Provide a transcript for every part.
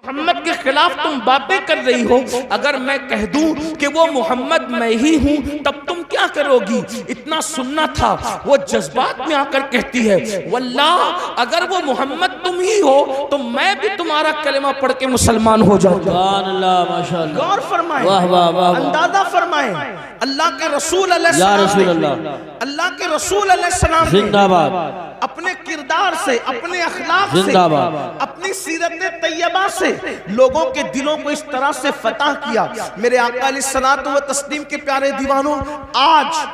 मोहम्मद के खिलाफ तुम बातें कर रही हो, अगर मैं कह दूं कि वो मोहम्मद मैं ही हूं तब तुम क्या करोगी? इतना सुनना था। वो जज्बात में आकर कहती है, वल्लाह अगर वो मोहम्मद तुम ही हो तो मैं भी तुम्हारा कलेमा पढ़ के मुसलमान हो जाऊंगा। माशाअल्लाह, गौर फरमाएं, वाह वाह वाह, अंदाजा फरमाएं। अल्लाह के रसूल अल्लाह के रसूल अलैहिस्सलाम जिंदाबाद, अपने किरदार से, अपने अखलाक से, जिंदाबाद, अपनी सीरत तैयबा से लोगों के दिलों को इस तरह से फतह किया। मेरे आका अलैहिस्सलातु व तस्लीम के प्यारे दीवानों, आज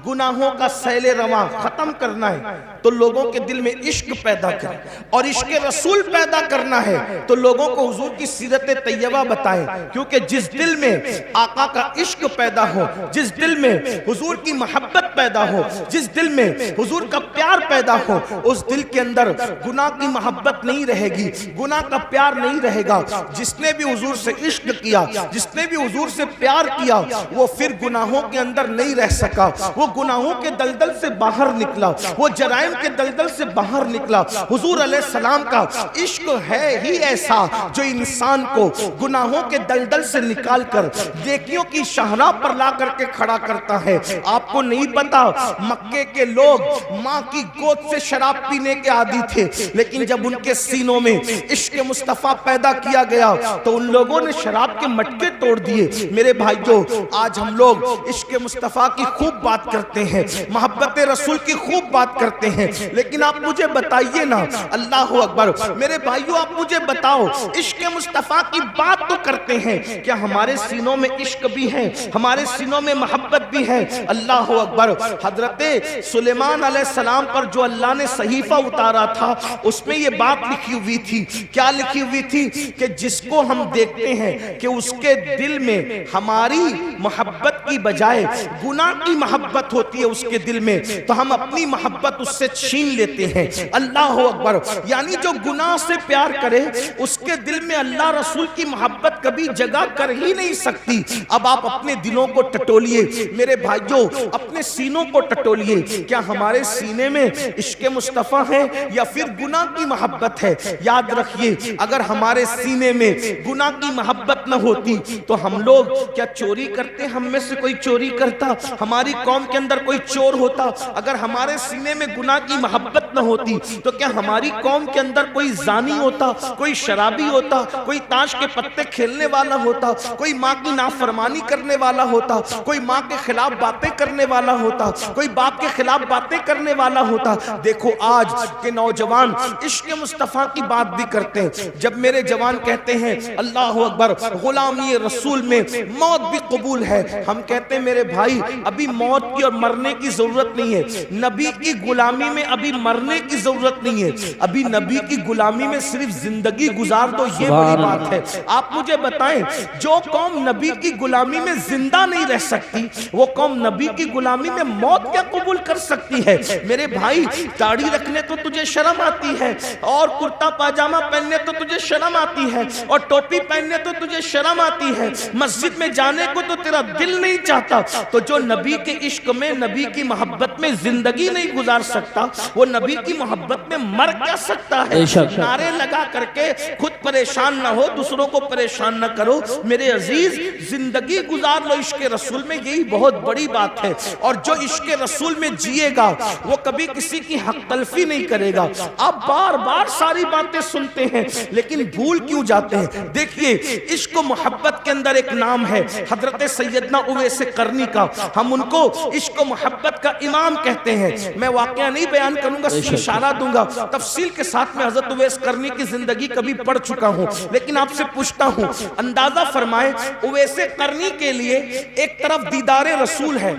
गुनाहों का सैले रवा खत्म करना है तो लोगों के दिल में इश्क पैदा करें, और इश्क रसूल पैदा करना है तो लोगों को हुजूर की सीरत तैयबा बताएं। क्योंकि जिस दिल में आका का इश्क पैदा हो, जिस दिल में हुजूर की मोहब्बत पैदा हो, जिस दिल में हुजूर का प्यार पैदा हो, उस दिल के अंदर गुनाह की मोहब्बत नहीं रहेगी, गुनाह का प्यार नहीं रहेगा। जिसने भी हुजूर से इश्क किया, जिसने भी हुजूर से प्यार किया, वो फिर गुनाहों के अंदर नहीं रह सका, वो गुनाहों के दलदल से बाहर निकला, वो जराइम के दलदल से बाहर निकला। हुजूर अलैहिस्सलाम का इश्क है ही ऐसा जो इंसान को गुनाहों के दलदल से निकाल कर नेकियों की शाहराह पर ला करके खड़ा करता है। आपको नहीं पता, मक्के के लोग माँ की गोद से शराब पीने के आदी थे, लेकिन जब उनके सीनों में इश्क मुस्तफा पैदा किया गया तो उन लोगों ने शराब के मटके तोड़ दिए। मेरे भाइयों, आज हम लोग इश्क मुस्तफा की खूब बात करते हैं, मोहब्बत रसूल की खूब बात करते हैं, लेकिन आप मुझे बताइए ना, अल्लाह अकबर, मेरे भाइयों आप मुझे बताओ, इश्क मुस्तफा की बात तो करते हैं, क्या हमारे सीनों में इश्क भी है, हमारे सीनों में मोहब्बत भी है? अल्लाह अकबर। हजरते सुलेमान अलैहिस्सलाम पर जो अल्लाह ने सहीफा उतारा था उसमें ये बात लिखी हुई थी। क्या लिखी हुई थी? कि जिसको हम देखते हैं कि उसके दिल में हमारी मोहब्बत की बजाय गुनाह की मोहब्बत होती है उसके दिल में, तो हम अपनी मोहब्बत उससे छीन लेते हैं। अल्लाह अकबर। यानी जो गुनाह से प्यार करे उसके दिल में अल्लाह रसूल की मोहब्बत कभी जगह कर ही नहीं सकती। अब आप अपने दिलों को टटोलिए मेरे भाइयों, अपने सीनों को टटोलिए, क्या हमारे सीने में इश्क मुस्तफा है या फिर गुनाह की मोहब्बत है? याद रखिए, अगर हमारे सीने में गुनाह की मोहब्बत न होती तो हम लोग क्या चोरी करते? हम में से कोई चोरी करता? हमारी कौम के अंदर कोई चोर होता? अगर हमारे सीने में गुनाह की मोहब्बत न होती तो क्या हमारी कौम के अंदर कोई जानी होता, कोई शराबी होता, कोई ताश के पत्ते खेलने वाला होता, कोई माँ की नाफरमानी करने वाला होता, कोई माँ के खिलाफ बातें करने वाला होता, कोई बाप के खिलाफ बातें करने वाला होता? देखो आज के नौजवान इश्क मुस्तफा की बात भी करते हैं। जब मेरे जवान कहते हैं अल्लाह अकबर, गुलामी रसूल में मौत भी कबूल है, हम कहते हैं मेरे भाई अभी मौत की और मरने की जरूरत नहीं है, नबी की गुलामी में अभी मरने की जरूरत नहीं है, अभी नबी की गुलामी में सिर्फ जिंदगी गुजार दो, ये बड़ी बात है। आप मुझे बताएं, जो कौम नबी की गुलामी में जिंदा नहीं रह सकती वो कौम नबी की गुलामी में मौत क्या कबूल कर सकती है? मेरे भाई, दाढ़ी रखने तो तुझे शर्म आती है, और कुर्ता पाजामा पहनने तो तुझे शर्म आती है, और टोपी पहनने तो तुझे शर्म आती है, मस्जिद में जाने को तो तेरा दिल नहीं चाहता, तो जो नबी के इश्क में, नबी की मोहब्बत में जिंदगी नहीं गुजार सकता वो नबी की मोहब्बत में मर क्या सकता है? नारे लगा करके खुद परेशान ना हो, दूसरों को परेशान ना करो। मेरे अजीज, जिंदगी गुजार लो इश्क रसूल में, यही बहुत बड़ी बात है। और जो इश्क रसूल में जिएगा वो कभी किसी की हक तलफी नहीं करेगा। आप बार बार सारी बातें सुनते हैं लेकिन भूल क्यों जाते हैं? देखिए, इश्क मोहब्बत के अंदर एक नाम है हजरत सैयदना उवैस करनी का, हम उनको इश्क मोहब्बत का इमाम कहते हैं। मैं वाकया नहीं बयान करूंगा, इशारा दूंगा, तफसील के साथ में हजरत उवैस करनी की जिंदगी कभी पढ़ चुका हूं, लेकिन आपसे पूछता हूं, अंदाजा फरमाए, उवैस करनी के लिए एक तरफ दीदारे रसूल है,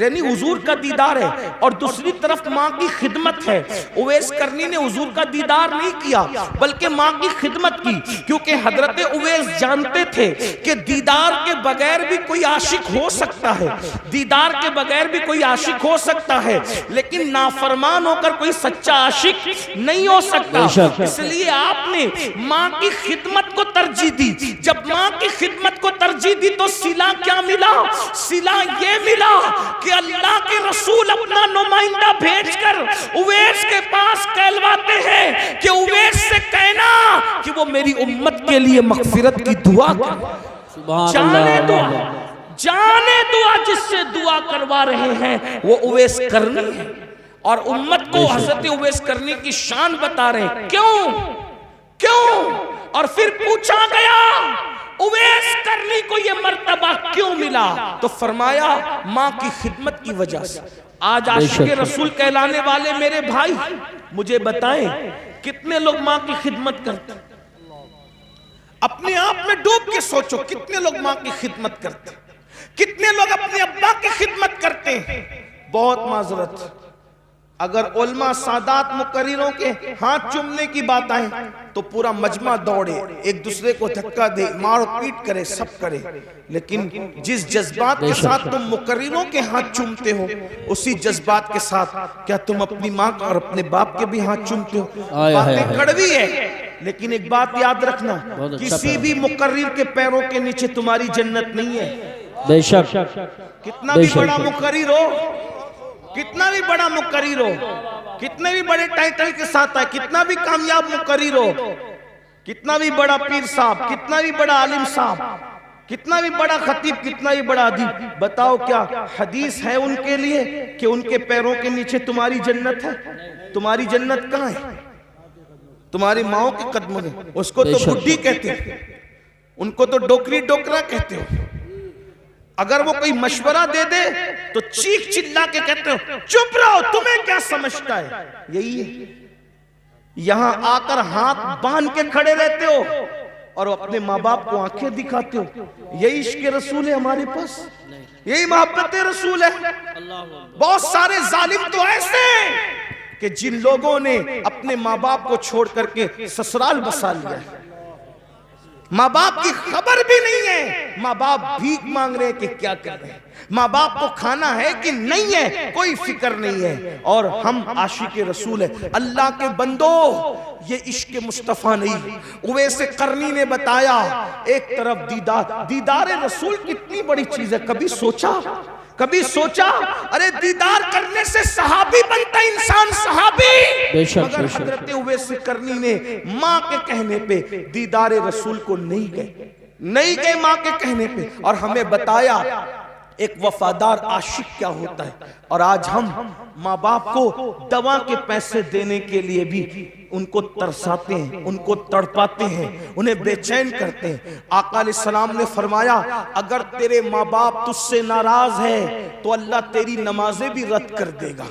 यानी हुजूर का दीदार है, और दूसरी तरफ माँ की खिदमत है। उवैस करनी ने हुजूर का दीदार नहीं किया बल्कि माँ की खिदमत की, क्योंकि हजरत उवैस जानते थे कि दीदार के बगैर भी कोई आशिक हो सकता है, दीदार के बगैर भी कोई आशिक हो सकता है, लेकिन नाफरमान होकर कोई सच्चा आशिक नहीं हो सकता। इसलिए आपने माँ की खिदमत को तरजीह दी। जब माँ की खिदमत को तरजीह दी तो सिला क्या मिला? सिला ये मिला कि अल्लाह के रसूल अपना नुमाइंदा भेजकर उवैस के पास कहलवाते हैं कि उवैस से कहना कि वो मेरी उम्मत के लिए मगफिरत की दुआ करे। जाने दुआ जिससे दुआ करवा रहे हैं वो उवैस करनी है, और उम्मत को हजरत उवैस करनी की शान बता रहे हैं। क्यों? और फिर पूछा गया उवैस करनी को ये मर्तबा क्यों मिला? तो फरमाया माँ की खिदमत की वजह से। आज आशिक रसूल कहलाने वाले मेरे भाई मुझे बताएं, कितने लोग माँ की खिदमत करते हैं? अपने आप में डूब के सोचो, कितने लोग माँ की खिदमत करते हैं? कितने लोग अपने अब्बा की खिदमत करते हैं? बहुत माजरत, अगर उलमा सादात मुकर्रिरों के हाथ चूमने की बात आए तो पूरा मजमा दौड़े, एक दूसरे को धक्का दे, मार पीट करे, सब करे। लेकिन जिस जज्बात के साथ तुम मुकर्रिरों के हाथ चूमते हो, उसी जज्बात के साथ क्या तुम अपनी माँ का और अपने बाप के भी हाथ चूमते हो? बातें कड़वी है, लेकिन एक बात याद रखना, किसी भी मुकर्रिर के पैरों के नीचे तुम्हारी जन्नत नहीं है। बेशक। कितना भी बड़ा मुकर्रिर हो, कितना भी बड़ा मुकर्रिर हो, कितने भी बड़े टाइटल के साथ है, कितना भी कामयाब मुकर्रिर हो, कितना भी बड़ा पीर साहब, कितना भी बड़ा आलिम साहब, कितना भी बड़ा खतीब, कितना भी बड़ा अदीब, बताओ क्या हदीस है उनके लिए कि उनके पैरों के नीचे तुम्हारी जन्नत है? तुम्हारी जन्नत कहाँ है? तुम्हारी माओ के कदमों में। उसको तो बुड्ढी कहते हो, उनको तो डोकरी डोकरा कहते हो। अगर वो कोई मशवरा दे दे तो चीख चिल्ला के कहते हो चुप रहो, तुम्हें क्या समझता है? यही है, यहां आकर हाथ बांध के खड़े रहते हो और अपने माँ बाप को आंखें दिखाते हो। यही इश्क रसूल है हमारे पास, यही मोहब्बत रसूल है। बहुत सारे जालिम तो ऐसे हैं कि जिन लोगों ने अपने माँ बाप को छोड़ करके ससुराल बसा लिया है, माँ बाप की खबर भी नहीं है, माँ बाप भीख मांग रहे हैं कि क्या कर रहे हैं, माँ बाप को खाना है कि नहीं है, कोई फिक्र नहीं है। और हम आशिक रसूल है। अल्लाह के बंदो, ये इश्क मुस्तफा नहीं, उवैस करनी ने बताया। एक तरफ दीदार रसूल कितनी बड़ी चीज है, कभी सोचा? अरे दीदार करने से सहाबी बनता इंसान, सहाबी। मगर हजरत उवैस करनी ने माँ के कहने पे दीदार रसूल को नहीं गए माँ के कहने पे, और हमें बताया एक वफादार आशिक क्या होता है। और आज हम माँ बाप को दवा के पैसे देने के लिए भी उनको तरसाते हैं, उनको तड़पाते हैं, उन्हें बेचैन करते हैं। आका अलैहिस्सलाम ने फरमाया, अगर तेरे माँ बाप तुझसे नाराज है तो अल्लाह तेरी नमाजें भी रद्द कर देगा,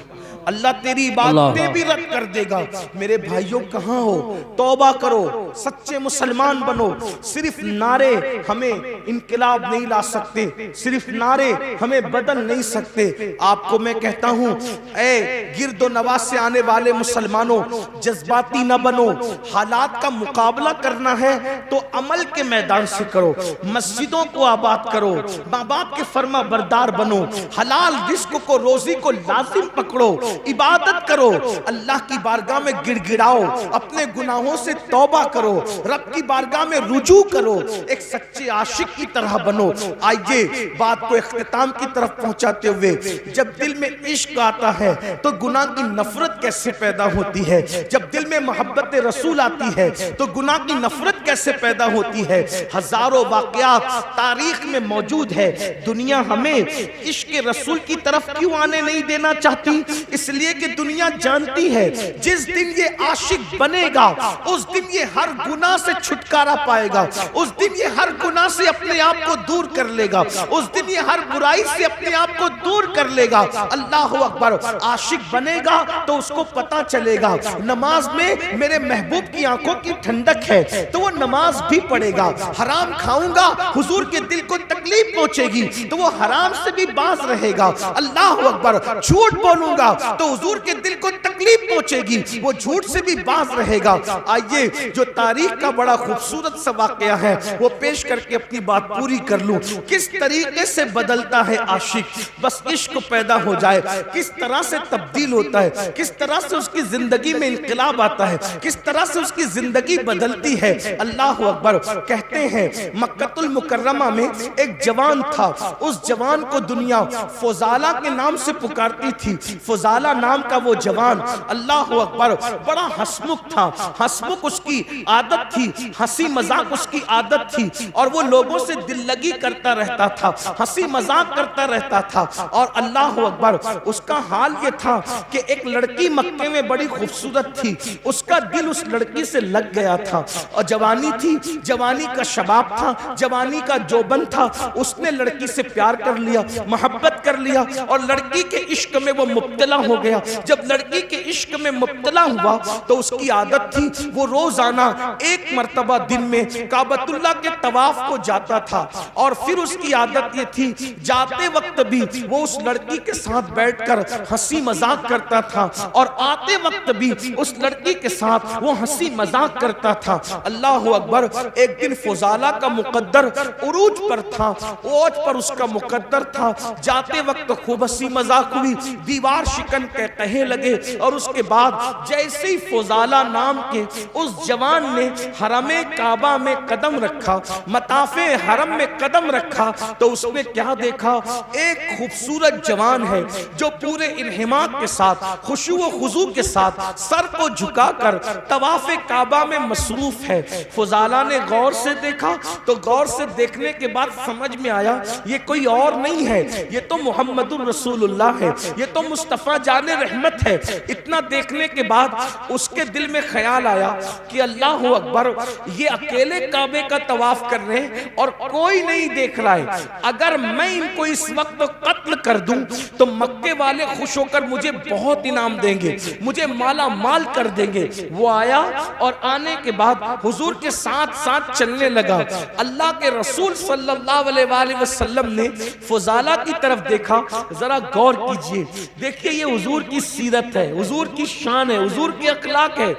अल्लाह तेरी इबादतें भी रद्द कर देगा। मेरे भाइयों, कहाँ हो? तौबा करो, सच्चे मुसलमान बनो। सिर्फ नारे हमें इनकलाब नहीं ला सकते, सिर्फ नारे हमें बदल नहीं सकते। आपको मैं कहता हूँ, ए गिरदो नवाज से आने वाले मुसलमानों, जज्बाती न बनो। हालात का मुकाबला करना है तो अमल के मैदान से करो, मस्जिदों को आबाद करो, माँ बाप के फर्मा बरदार बनो, हलाल रिस्क को, रोजी को लाजिम पकड़ो, इबादत करो, अल्लाह की बारगाह में गिड़गिड़ाओ, अपने गुनाहों से तौबा करो, रब की बारगाह में रुजू करो, एक सच्चे आशिक की तरह बनो। आइए बात को इख्तिताम की तरफ पहुंचाते हुए, जब दिल में इश्क आता है तो गुनाह की नफरत कैसे पैदा होती है, जब दिल में मोहब्बत रसूल आती है तो गुनाह की नफरत कैसे पैदा होती है। हजारों वाकयात तारीख में मौजूद है। दुनिया हमें इश्क रसूल की तरफ क्यों आने नहीं देना चाहती? इसलिए कि दुनिया जानती है जिस दिन ये आशिक बनेगा उस दिन ये हर गुनाह से छुटकारा पाएगा, उस दिन ये हर गुनाह से अपने आप को दूर कर लेगा, उस दिन ये हर बुराई से अपने आप को दूर कर लेगा। अल्लाह अकबर। आशिक बनेगा तो उसको पता चलेगा नमाज में मेरे महबूब की आंखों की ठंडक है, तो वो नमाज भी पढ़ेगा। हराम खाऊंगा, हुजूर के दिल को तकलीफ पहुंचेगी, तो वो हराम से भी बाज रहेगा। अल्लाह अकबर। झूठ बोलूंगा, तो हुजूर के दिल को तकलीफ पहुंचेगी, वो झूठ से भी बाज रहेगा। आइए जो तारीख का बड़ा खूबसूरत सा वाकया है वो पेश करके अपनी बात पूरी कर लूं। किस तरीके से बदलता है आशिक, बस इश्क पैदा हो जाए, किस तरह से तब्दील होता है, किस तरह से उसकी जिंदगी में इंकलाब आता है, किस तरह से उसकी जिंदगी बदलती है। अल्लाह अकबर। कहते हैं मक्कतुल मुकर्रमा में एक जवान था, उस जवान को दुनिया फुजाला के नाम से पुकारती थी। फुजाला नाम का वो जवान, अल्लाह अकबर, बड़ा हंसमुख था। हंसमुख उसकी आदत थी, हंसी मजाक उसकी आदत थी, और वो लोगों से दिल लगी करता रहता था, हंसी मजाक करता रहता था। और अल्लाह अकबर, उसका हाल ये था कि एक लड़की मक्के में बड़ी खूबसूरत थी, उसका दिल उस लड़की से लग गया था। और जवानी थी, जवानी का शबाब था, जवानी का जोबन था, उसने लड़की से प्यार कर लिया, मोहब्बत कर लिया, और लड़की के इश्क में वो मुब्तला हो गया। जब लड़की के इश्क में मुब्तला हुआ तो उसकी आदत थी वो रोजाना एक मर्तबा दिन में काबतुल्लाह के तवाफ को जाता था। और फिर उसकी आदत ये थी जाते वक्त भी वो उस लड़की के साथ बैठकर हंसी मजाक करता था, और आते वक्त भी उस लड़की के साथ वो हंसी मजाक करता था। अल्लाह अकबर। एक दिन फुजाला का मुकद्दर उरूज पर था, ओज पर उसका मुकद्दर था। जाते वक्त खूब हंसी मजाक हुई, दीवार शिकन के कहे लगे, और उसके बाद जैसे ही फुजाला नाम के उस जवान ने हरमे काबा में कदम रखा, मताफे हरम में कदम रखा, तो उसने क्या देखा, एक खूबसूरत जवान है जो पूरे इन्हिमाक के साथ, खुशू व खुजू के साथ सर को झुकाकर तवाफे काबा में मसरूफ है। फुजाला ने गौर से देखा, तो गौर से देखने के बाद समझ में आया ये कोई और नहीं है, ये तो मुहम्मदुर रसूलुल्लाह है, ये तो मुस्तफा जाने रहमत है। इतना देखने के बाद उसके दिल में ख्याल आया कि अल्लाह अकबर, ये अकेले काबे का तवाफ कर रहे हैं और कोई नहीं देख रहा है। अगर मैं इनको इस वक्त कत्ल कर दूं तो मक्के वाले खुश होकर मुझे बहुत इनाम देंगे, मुझे माला माल कर देंगे। वो आया और आने के बाद हुजूर के साथ साथ चलने लगा। अल्लाह के रसूल सल्लल्लाहु अलैहि वसल्लम ने फुजाला की तरफ देखा। जरा गौर कीजिए, देखिए ये हुजूर की सीरत है, हुजूर की शान है, हुजूर की अखलाक है।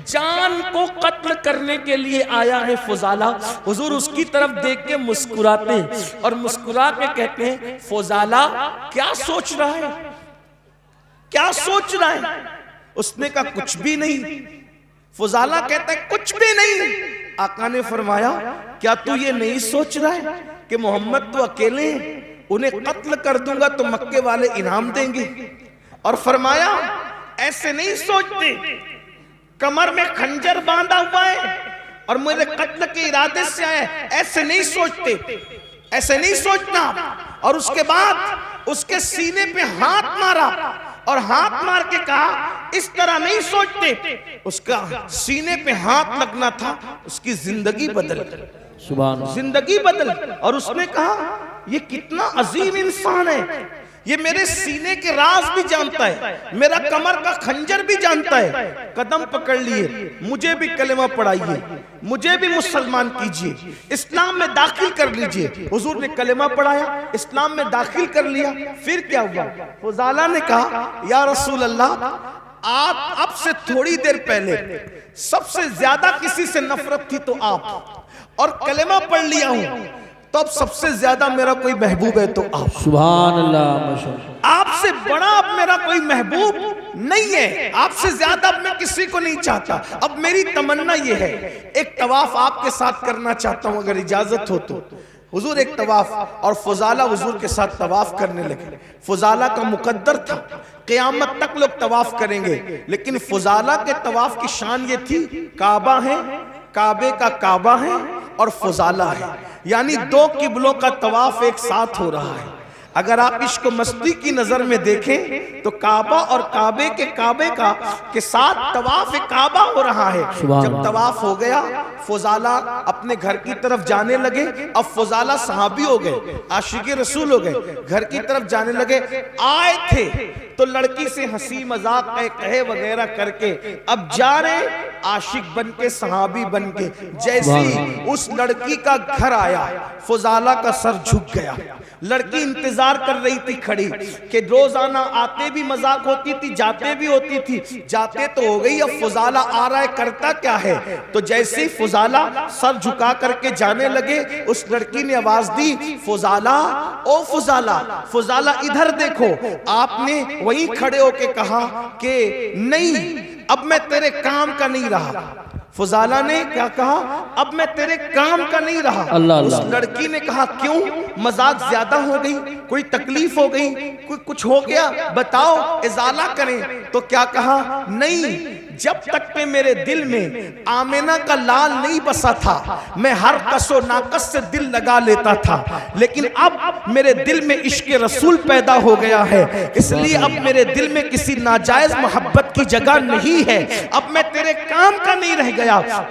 जान को कत्ल करने के लिए आया है फुजाला। हुजूर उसकी तरफ देख के मुस्कुराते हैं और मुस्कुरा के कहते हैं, फुजाला क्या सोच रहा है, क्या सोच रहा है? उसने कहा कुछ भी नहीं। फुजाला कहता है कुछ भी नहीं। आका ने फरमाया, क्या तू ये नहीं सोच रहा है कि मोहम्मद तो अकेले हैं, उन्हें कत्ल कर दूंगा तो मक्के वाले इनाम देंगे? और फरमाया ऐसे नहीं सोचते, कमर में खंजर बांधा हुआ है और मेरे कत्ल के इरादे से आए, ऐसे नहीं सोचते, ऐसे नहीं सोचना। और उसके बाद उसके सीने पे हाथ मारा और हाथ मार के कहा इस तरह नहीं सोचते। उसका सीने पे हाथ लगना था, उसकी जिंदगी बदल, सुभान अल्लाह, जिंदगी बदल। और उसने कहा ये कितना अजीम इंसान है, ये मेरे सीने के राज भी जानता है, मेरा कमर का खंजर भी जानता है। कदम पकड़ लिए, मुझे भी कलेमा पढ़ाइए, मुझे भी मुसलमान कीजिए, इस्लाम में दाखिल कर लीजिए। हुजूर ने कलेमा पढ़ाया, इस्लाम में दाखिल कर लिया। फिर क्या हुआ? फुजाला ने कहा या रसूल अल्लाह, आप अब से थोड़ी देर पहले सबसे ज्यादा किसी से नफरत थी तो आप, और कलेमा पढ़ लिया हूं तो अब सबसे ज्यादा मेरा कोई महबूब है तो आप। सुभान अल्लाह, माशाअल्लाह। आपसे बड़ा अब मेरा कोई महबूब नहीं है, आपसे ज्यादा अब मैं किसी को नहीं चाहता। अब मेरी तमन्ना ये है, एक तवाफ आपके साथ करना चाहता हूं, अगर इजाजत हो तो। हुजूर एक तवाफ, और फुजाला हुजूर के साथ तवाफ करने लगे। फुजाला का मुकद्दर था, क़यामत तक लोग तवाफ करेंगे, लेकिन फुजाला के तवाफ की शान ये थी, काबा है, काबे का काबा है और फुजाला है, यानी दो किबलों का तवाफ एक साथ हो रहा है। अगर आप इश्क मस्ती की नजर में देखें तो काबा और काबे का के साथ तवाफ काबा हो रहा है। जब तवाफ हो गया, फुजाला अपने घर की तरफ जाने लगे। अब फुजाला सहाबी हो गए, आशिक रसूल हो गए, घर की तरफ जाने लगे। आए थे तो लड़की से हंसी मजाक कहे वगैरह करके अब जा रहे आशिक बन के, सहाबी बन के। जैसे ही उस लड़की का घर आया, फुजाला का सर झुक गया। लड़की इंतजार कर रही थी खड़ी कि रोजाना आते भी मजाक होती थी, जाते भी होती थी। जाते तो हो गई, अब फुजाला आ रहा है, करता क्या है। तो जैसे ही फुजाला सर झुका करके जाने लगे, उस लड़की ने आवाज दी, फुजाला, ओ फुजाला, फुजाला इधर देखो। आपने वहीं खड़े होके कहा कि नहीं, अब मैं तेरे काम का नहीं रहा। फुजाला ने क्या कहा, अब मैं तेरे काम का नहीं रहा। उस लड़की ने कहा क्यों, मजाक ज्यादा हो गई, कोई तकलीफ हो गई, कोई कुछ हो गया, बताओ, इजाला करें। तो क्या कहा, नहीं, जब तक के मेरे दिल में आमिना का लाल नहीं बसा था, मैं हर कसो नाकस से दिल लगा लेता था, लेकिन अब मेरे दिल में इश्क रसूल पैदा हो गया है, इसलिए अब मेरे दिल में किसी नाजायज मोहब्बत की जगह नहीं है। अब मैं तेरे काम का नहीं रह गया।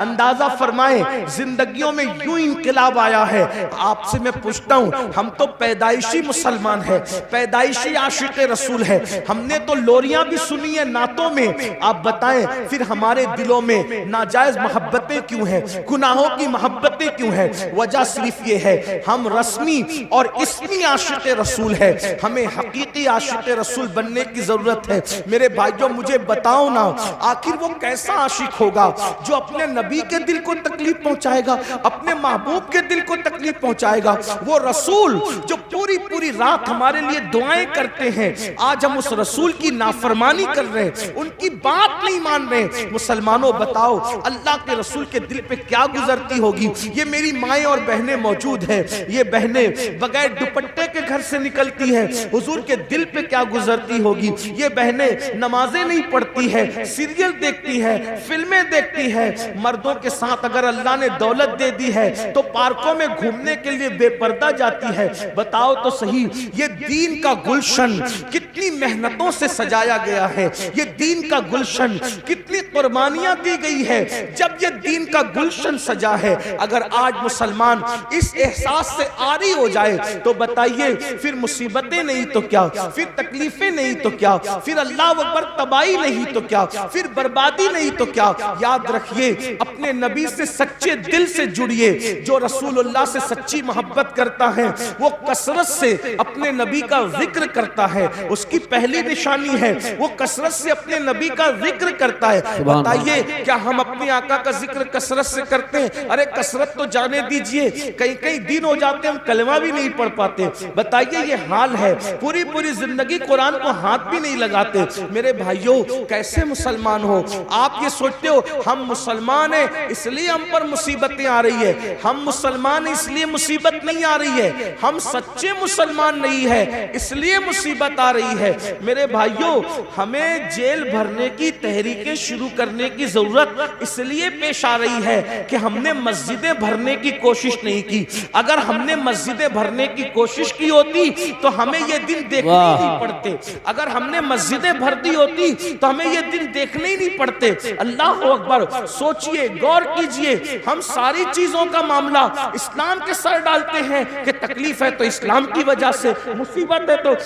अंदाजा फरमाए, जिंदगियों में यूं इंकलाब आया है। आपसे मैं पूछता हूं, हम तो पैदाइशी मुसलमान है, पैदाइशी आशिक रसूल है, हमने तो लोरियां भी सुनी है नातों में। आप बताएं फिर हमारे दिलों में नाजायज मोहब्बतें क्यों हैं, गुनाहों की मोहब्बतें क्यों हैं? वजह सिर्फ ये है, हम रस्मी और इस्मी आशिक रसूल है, हमें हकीकी आशिक रसूल बनने की जरूरत है। मेरे भाइयों, मुझे बताओ ना, आखिर वो कैसा आशिक होगा जो अपने नबी के दिल को तकलीफ पहुंचाएगा, अपने महबूब के दिल को तकलीफ पहुंचाएगा? वो रसूल जो पूरी पूरी रात हमारे लिए दुआएं करते हैं, आज हम उस रसूल की नाफरमानी कर रहे हैं, उनकी बात नहीं मान रहे। मुसलमानों बताओ, अल्लाह के रसूल के दिल पे क्या गुजरती होगी? ये मेरी माएं और बहनें मौजूद हैं, ये बहनें बगैर दुपट्टे के घर से निकलती हैं, हुजूर के दिल पे क्या गुजरती होगी? ये बहनें नमाजें नहीं पढ़ती है, सीरियल देखती है, फिल्में देखती है, मर्दों के साथ अगर अल्लाह ने दौलत दे दी है तो पार्कों में घूमने के लिए बेपर्दा जाती है। बताओ तो सही, ये दीन का गुलशन कितनी मेहनतों से सजाया गया है, ये दीन का गुलशन कितनी कुर्बानियां दी गई है। जब ये दीन का गुलशन सजा है, अगर आज मुसलमान इस एहसास से आरी हो जाए तो बताइए फिर मुसीबतें नहीं तो क्या, फिर तकलीफें नहीं तो क्या, फिर अल्लाह अकबर तबाही नहीं तो क्या, फिर बर्बादी नहीं तो क्या? याद रखिए, अपने नबी से सच्चे दिल से जुड़िए। जो रसूलुल्लाह से सच्ची मोहब्बत करता है वो कसरत से अपने नबी का जिक्र करता है, उसकी पहली निशानी है वो कसरत से अपने नबी का जिक्र करता है। बताइए क्या हम अपने आका का जिक्र कसरत से करते हैं? अरे कसरत तो जाने दीजिए, कई कई दिन हो जाते हैं हम कलमा भी नहीं पढ़ पाते। बताइए ये हाल है, पूरी पूरी जिंदगी कुरान को हाथ भी नहीं लगाते। मेरे भाइयों, कैसे मुसलमान हो आप? ये सोचते हो हम मुसलमान हैं इसलिए हम पर मुसीबतें आ रही है, हम मुसलमान इसलिए मुसीबत नहीं आ रही है, हम सच्चे मुसलमान नहीं है इसलिए मुसीबत आ रही है। मेरे भाइयों, हमें जेल भरने की तहरीकें शुरू करने की जरूरत इसलिए पेश आ रही है कि हमने मस्जिदें भरने की कोशिश नहीं की। अगर हमने मस्जिदें भरने की कोशिश की होती तो हमें ये दिन देखने ही नहीं पड़ते। अगर हमने मस्जिदें भर दी होती तो हमें ये दिन देखने ही नहीं पड़ते। अल्लाह अकबर, सोचिए, गौर कीजिए, हम सारी चीजों का मामला इस्लाम के सर डालते हैं कि तकलीफ है तो इस्लाम की वजह से, मुसीबत है तो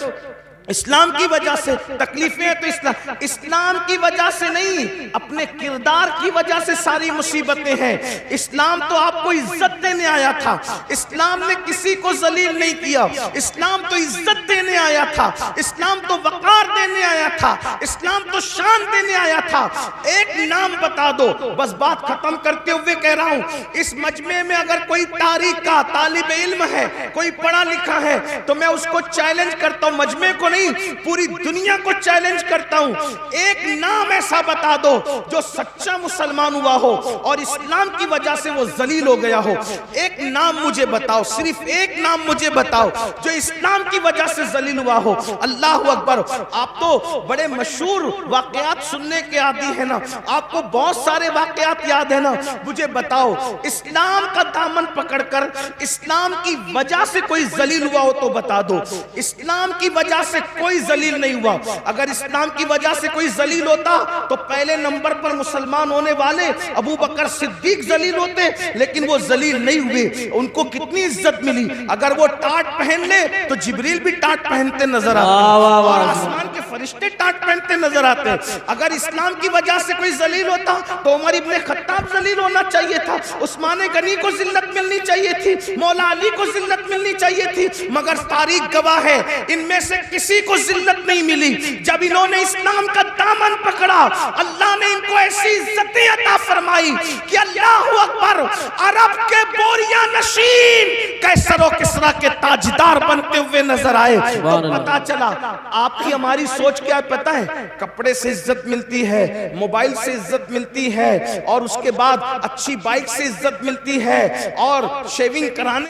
इस्लाम की वजह से, तकलीफें हैं तो इस्लाम की वजह से नहीं, अपने किरदार की वजह से सारी मुसीबतें हैं। इस्लाम तो आपको इज्जत देने आया था, इस्लाम ने किसी को जलील नहीं किया, इस्लाम तो इज्जत देने आया था, इस्लाम तो वकार देने आया था, इस्लाम तो शान देने आया था। एक नाम बता दो, बस बात खत्म करते हुए कह रहा हूं, इस मजमे में अगर कोई तारीख का तालिब इल्म है, कोई पढ़ा लिखा है, तो मैं उसको चैलेंज करता हूं, मजमे को नहीं पूरी दुनिया को चैलेंज करता हूं, एक नाम ऐसा बता दो जो सच्चा मुसलमान हुआ हो और इस्लाम की वजह से वो जलील हो गया हो। एक नाम मुझे बताओ, सिर्फ एक नाम मुझे बताओ जो इस्लाम की वजह से जलील हुआ हो। अल्लाह अकबर, आप तो बड़े मशहूर वाकयात सुनने के आदी है ना, आपको बहुत सारे वाकयात याद है ना, मुझे बताओ इस्लाम का दामन पकड़कर इस्लाम की वजह से कोई जलील हुआ हो तो बता दो। इस्लाम की वजह से कोई जलील नहीं हुआ। अगर इस्लाम की वजह से कोई जलील होता तो पहले नंबर पर मुसलमान होने वाले अबू बकर सिद्दीक जलील होते, लेकिन वो जलील नहीं हुए। उनको कितनी इज्जत मिली। अगर वो टाट पहन ले तो जिब्रील भी टाट पहनते नजर आते और आसमान के फरिश्ते टाट पहनते नजर आते। अगर इस्लाम की वजह से कोई जलील होता तो उमर इब्ने खत्ताब जलील होना चाहिए था, उस्मान गनी को जिल्लत मिलनी चाहिए थी, मौला अली को जिल्लत मिलनी चाहिए थी, मगर तारीख गवाह है इनमें से किसी को जिल्लत नहीं मिली। जब इन्होंने इस्लाम का दामन पकड़ा, अल्लाह ने इनको ऐसी इज्जतें अता फरमाई कि अल्लाहु अकबर, अरब के बोरिया नशीन कैसर और किस्रा के ताजदार बनते हुए नजर आए। तो पता चला आपकी हमारी सोच क्या पता है, कपड़े से इज्जत मिलती है, मोबाइल से इज्जत मिलती है, और उसके बाद अच्छी बाइक से इज्जत मिलती है, और शेविंग कराने